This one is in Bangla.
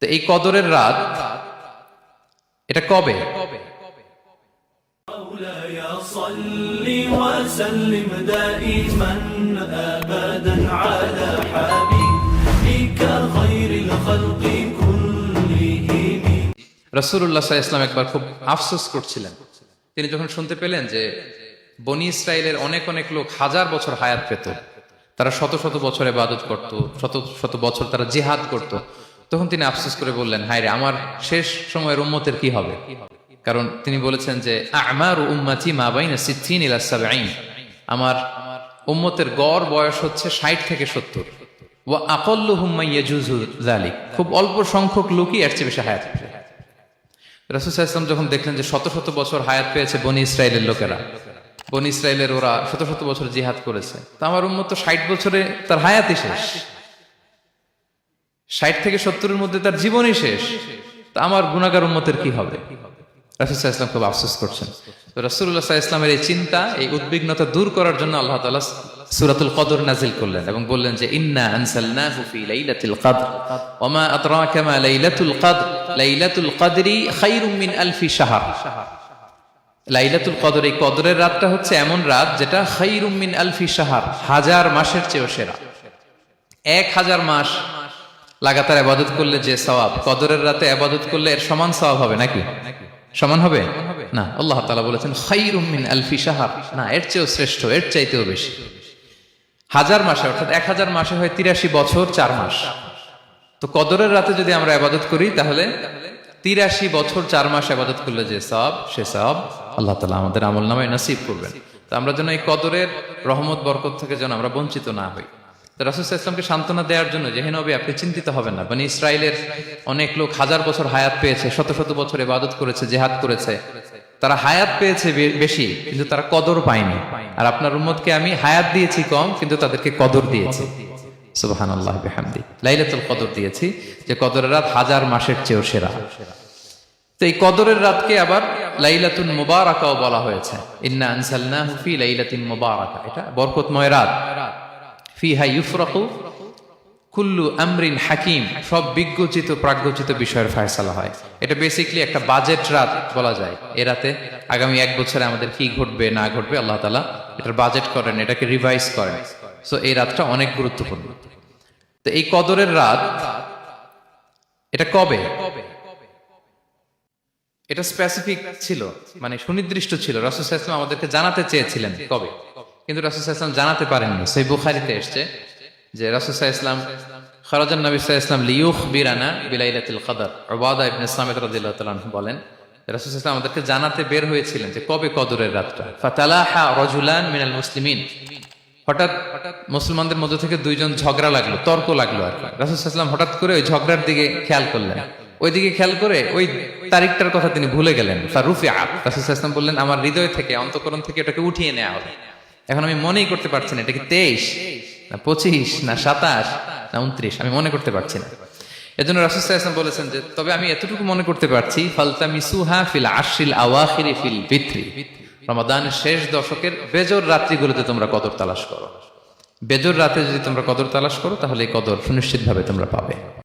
তো এই কদরের রাত এটা কবে? مولاي صل وسلم دائما ابدا على حبيبك خير الخلق كلهم। রাসূলুল্লাহ সাল্লাল্লাহু আলাইহি ওয়াসাল্লাম একবার খুব আফসোস করছিলেন। তিনি যখন শুনতে পেলেন যে বনী ইসরাইলের অনেক অনেক লোক হাজার বছর হায়াত পেত, তারা শত শত বছর ইবাদত করত, শত শত বছর তারা জিহাদ করত, তখন তিনি আফসোস করে বললেন, হায় রে, আমার শেষ সময়ের উম্মতের কি হবে? কারণ তিনি বলেছেন যে আমারু উম্মতি মা বাইনা 60 ইলা 70, আমার উম্মতের গড় বয়স হচ্ছে 60 থেকে 70। ওয়া আকাল্লুহুম মান ইয়াজুজু যালিক, খুব অল্প সংখ্যক লোকই এর চেয়ে বেশি হায়াত পাবে। রাসূল সাল্লাল্লাহু আলাইহি ওয়াসাল্লাম যখন দেখলেন যে শত শত বছর হায়াত পেয়েছে বনী ইসরাইলের লোকেরা, বনী ইসরাইলের ওরা শত শত বছর জিহাদ করেছে, তো আমার উম্মত তো 60 বছরে তার হায়াতই শেষ, 60 থেকে 70-এর মধ্যে তার জীবনই শেষ, তা আমার গুনাহগার উম্মতের কি হবে? রাসূল সাল্লাল্লাহু আলাইহি ওয়াসাল্লাম খুব আফসোস করছেন। তো রাসূলুল্লাহ সাল্লাল্লাহু আলাইহি ওয়াসাল্লামের এই চিন্তা, এই উদ্বিগ্নতা দূর করার জন্য আল্লাহ তাআলা সূরাতুল কদর নাযিল করলেন এবং বললেন যে ইন্না আনসালনাহু ফি লাইলাতিল কদর ওয়া মা আদরাকা মা লাইলাতুল কদর লাইলাতুল কদরি খায়রুম মিন আলফি শাহর। লাইলাতুল কদর, এই কদরের রাতটা হচ্ছে এমন রাত যেটা খায়রুম মিন আলফি শাহর, হাজার মাসের চেয়েও সেরা। 1000 মাস লাগাতার ইবাদত করলে যে সওয়াব, কদরের রাতে ইবাদত করলে এর সমান সওয়াব হবে নাকি? সমান হবে না। আল্লাহ তাআলা বলেছেন খায়রুম মিন আলফি শাহর, না, এর চেয়েও শ্রেষ্ঠ, এর চাইতেও বেশি। হাজার মাসে, অর্থাৎ 1000 মাসে হয় 83 বছর 4 মাস। তো কদরের রাতে যদি আমরা ইবাদত করি তাহলে 83 বছর 4 মাস ইবাদত করলে যে সওয়াব, সে সওয়াব আল্লাহ তাআলা আমাদের আমলনামায় নসিব করবেন। তো আমরা যেন এই কদরের রহমত বরকত থেকে যেন আমরা বঞ্চিত না হই। তো রাসূল সাল্লাল্লাহু আলাইহি ওয়াসাল্লামকে সান্ত্বনা দেওয়ার জন্য যে হে নবী, আপনি চিন্তিত হবেন না, বনী ইসরাইলের অনেক লোক হাজার বছর হায়াত পেয়েছে, শত শত বছর ইবাদত করেছে, জিহাদ করেছে, তারা হায়াত পেয়েছে বেশি কিন্তু তারা কদর পায়নি। আর আপনার উম্মতকে আমি হায়াত দিয়েছি কম কিন্তু তাদেরকে কদর দিয়েছি। সুবহানাল্লাহ বিহামদি, লাইলাতুল কদর দিয়েছি, যে কদরের রাত হাজার মাসের চেয়েও সেরা। তো এই কদরের রাতকে আবার লাইলাতুন মুবারাকাও বলা হয়েছে। ইন্না আনসালনাহু ফি লাইলাতিন মুবারাকা, এটা বরকতময় রাত। ফিহা ইউফরাকু কুল্লু আমরিন হাকিম, সব বিজ্ঞোচিত প্রাজ্ঞোচিত বিষয়ের ফয়সালা হয়। এটা বেসিক্যালি একটা বাজেট রাত বলা যায়। এ রাতে আগামী 1 বছরে আমাদের কি ঘটবে না ঘটবে আল্লাহ তাআলা এটার বাজেট করেন, এটাকে রিভাইজ করেন। সো এই রাতটা অনেক গুরুত্বপূর্ণ। তো এই কদরের রাত এটা কবে? এটা স্পেসিফিক ছিল, মানে সুনির্দিষ্ট ছিল। রাসূল সাল্লাল্লাহু আলাইহি ওয়াসাল্লাম আমাদেরকে জানাতে চেয়েছিলেন কবে, কিন্তু রাসূল সাল্লাল্লাহু আলাইহি ওয়াসাল্লাম জানাতে পারেননি। সহিহ বুখারীতে এসেছে যে রাসূল সাল্লাল্লাহু আলাইহি ওয়াসাল্লাম খারাজান নবী সাল্লাল্লাহু আলাইহি ওয়াসাল্লাম লিয়ুখবিরানা বিলাইলাতিল কদর। উবাদা ইবনে সামিত রাদিয়াল্লাহু তাআলা আনহু বলেন, রাসূল সাল্লাল্লাহু আলাইহি ওয়াসাল্লাম আমাদেরকে জানাতে বের হয়েছিলেন যে কবে কদরের রাতটা। ফাতালাহা রাজুলান মিনাল মুসলিমিন, হঠাৎ মুসলমানদের মধ্য থেকে 2 জন ঝগড়া লাগলো, তর্ক লাগলো আর কি। রাসূল সাল্লাল্লাহু আলাইহি ওয়াসাল্লাম হঠাৎ করে ওই ঝগড়ার দিকে খেয়াল করলেন, ওইদিকে খেয়াল করে ওই তারিখটার কথা তিনি ভুলে গেলেন। ফারুফিআ, রাসূল সাল্লাল্লাহু আলাইহি ওয়াসাল্লাম বললেন, আমার হৃদয় থেকে, অন্তঃকরণ থেকে এটাকে উঠিয়ে নেওয়া হবে। এখন আমি মনেই করতে পারছি না এটা কি 23 না 25 না 27 না 29, আমি মনে করতে পারছি না। এজন্য রাসূল সাল্লাল্লাহু আলাইহি ওয়াসাল্লাম বলেছেন যে তবে আমি এতটুকু মনে করতে পারছি, ফালতামিসুহা ফিল আশরিল আওয়াখিরি ফিল বিত্রি, রমাদানের শেষ দশকের বেজর রাত্রিগুলোতে তোমরা কদর তালাশ করো। বেজর রাতে যদি তোমরা কদর তালাশ করো তাহলে এই কদর সুনিশ্চিতভাবে তোমরা পাবে।